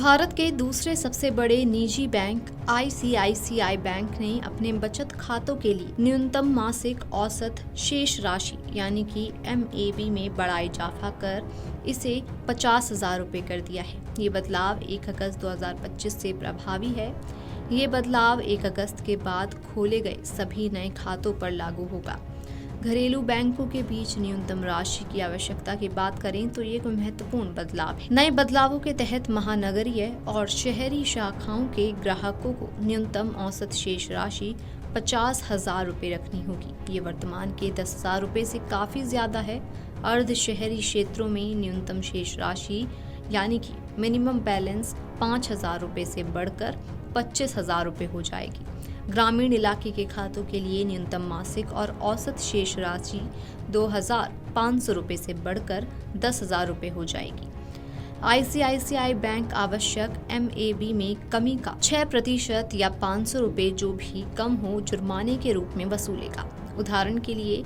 भारत के दूसरे सबसे बड़े निजी बैंक आईसीआईसीआई बैंक ने अपने बचत खातों के लिए न्यूनतम मासिक औसत शेष राशि यानी कि MAB में बड़ा इजाफा कर इसे 50,000 रुपये कर दिया है। ये बदलाव 1 अगस्त 2025 से प्रभावी है। ये बदलाव 1 अगस्त के बाद खोले गए सभी नए खातों पर लागू होगा। घरेलू बैंकों के बीच न्यूनतम राशि की आवश्यकता की बात करें तो ये कोई महत्वपूर्ण बदलाव है। नए बदलावों के तहत महानगरीय और शहरी शाखाओं के ग्राहकों को न्यूनतम औसत शेष राशि 50,000 रुपये रखनी होगी। ये वर्तमान के 10,000 रुपये से काफ़ी ज़्यादा है। अर्ध शहरी क्षेत्रों में न्यूनतम शेष राशि यानी कि मिनिमम बैलेंस 5,000 रुपये से बढ़कर 25,000 रुपये हो जाएगी। ग्रामीण इलाके के खातों के लिए न्यूनतम मासिक और औसत शेष राशि 2,500 रुपये से बढ़कर 10,000 रुपये हो जाएगी। आईसीआईसीआई बैंक आवश्यक MAB में कमी का 6% या 500 रुपये जो भी कम हो जुर्माने के रूप में वसूलेगा। उदाहरण के लिए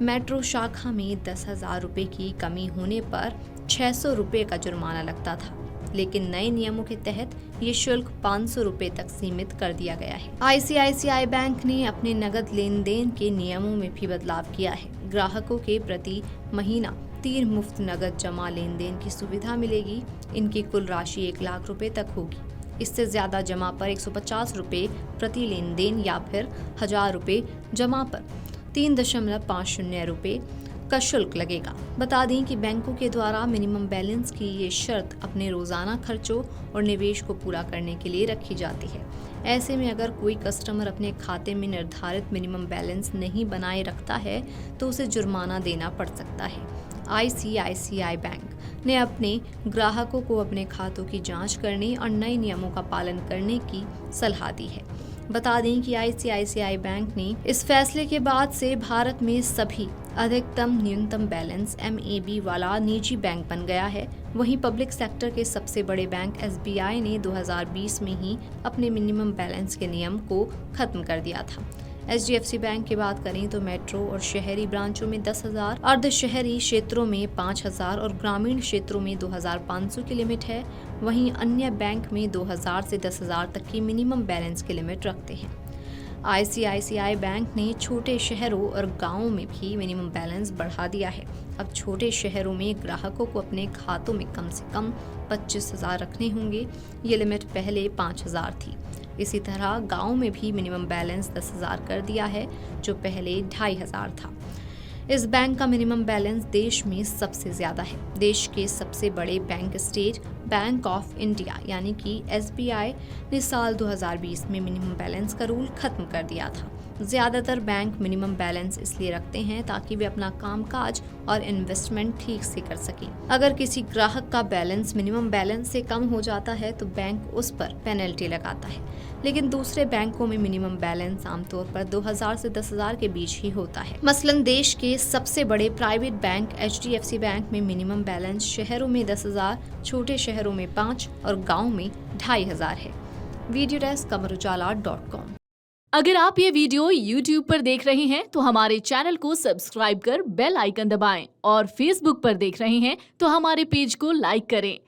मेट्रो शाखा में 10,000 रुपये की कमी होने पर 600 रुपये का जुर्माना लगता था, लेकिन नए नियमों के तहत ये शुल्क 500 रुपये तक सीमित कर दिया गया है। आईसीआईसीआई बैंक ने अपने नगद लेन देन के नियमों में भी बदलाव किया है। ग्राहकों के प्रति महीना 3 मुफ्त नगद जमा लेन देन की सुविधा मिलेगी। इनकी कुल राशि 1 लाख रुपए तक होगी। इससे ज्यादा जमा पर 150 रुपये प्रति लेन देन या फिर 1,000 रुपये जमा पर 3.50 रुपये का शुल्क लगेगा। बता दें कि बैंकों के द्वारा मिनिमम बैलेंस की ये शर्त अपने रोजाना खर्चों और निवेश को पूरा करने के लिए रखी जाती है। ऐसे में अगर कोई कस्टमर अपने खाते में निर्धारित मिनिमम बैलेंस नहीं बनाए रखता है तो उसे जुर्माना देना पड़ सकता है। आईसीआईसीआई बैंक ने अपने ग्राहकों को अपने खातों की जांच करने और नए नियमों का पालन करने की सलाह दी है। बता दें कि आईसीआईसीआई बैंक ने इस फैसले के बाद से भारत में सभी अधिकतम न्यूनतम बैलेंस MAB वाला निजी बैंक बन गया है। वहीं पब्लिक सेक्टर के सबसे बड़े बैंक SBI ने 2020 में ही अपने मिनिमम बैलेंस के नियम को खत्म कर दिया था। HDFC बैंक की बात करें तो मेट्रो और शहरी ब्रांचों में 10,000, अर्ध शहरी क्षेत्रों में 5,000 और ग्रामीण क्षेत्रों में 2,500 की लिमिट है। वहीं अन्य बैंक में 2,000 से 10,000 तक की मिनिमम बैलेंस की लिमिट रखते हैं। आईसीआईसीआई बैंक ने छोटे शहरों और गांवों में भी मिनिमम बैलेंस बढ़ा दिया है। अब छोटे शहरों में ग्राहकों को अपने खातों में कम से कम 25,000 रखने होंगे। ये लिमिट पहले 5,000 थी। इसी तरह गांव में भी मिनिमम बैलेंस 10,000 कर दिया है, जो पहले 2,500 था। इस बैंक का मिनिमम बैलेंस देश में सबसे ज्यादा है। देश के सबसे बड़े bank state bank of India यानी कि SBI ने साल 2020 में मिनिमम बैलेंस का रूल खत्म कर दिया था। ज्यादातर बैंक मिनिमम बैलेंस इसलिए रखते हैं ताकि वे अपना कामकाज और इन्वेस्टमेंट ठीक से कर सकें। अगर किसी ग्राहक का बैलेंस मिनिमम बैलेंस से कम हो जाता है तो बैंक उस पर पेनल्टी लगाता है, लेकिन दूसरे बैंकों में मिनिमम बैलेंस आमतौर पर 2,000 से 10,000 के बीच ही होता है। मसलन देश के सबसे बड़े प्राइवेट बैंक HDFC बैंक में मिनिमम बैलेंस शहरों में 10,000, छोटे शहरों में 5 और गाँव में 2,500 है। Video desk amarujala.com। अगर आप ये वीडियो YouTube पर देख रहे हैं तो हमारे चैनल को सब्सक्राइब कर बेल आइकन दबाएं और Facebook पर देख रहे हैं तो हमारे पेज को लाइक करें।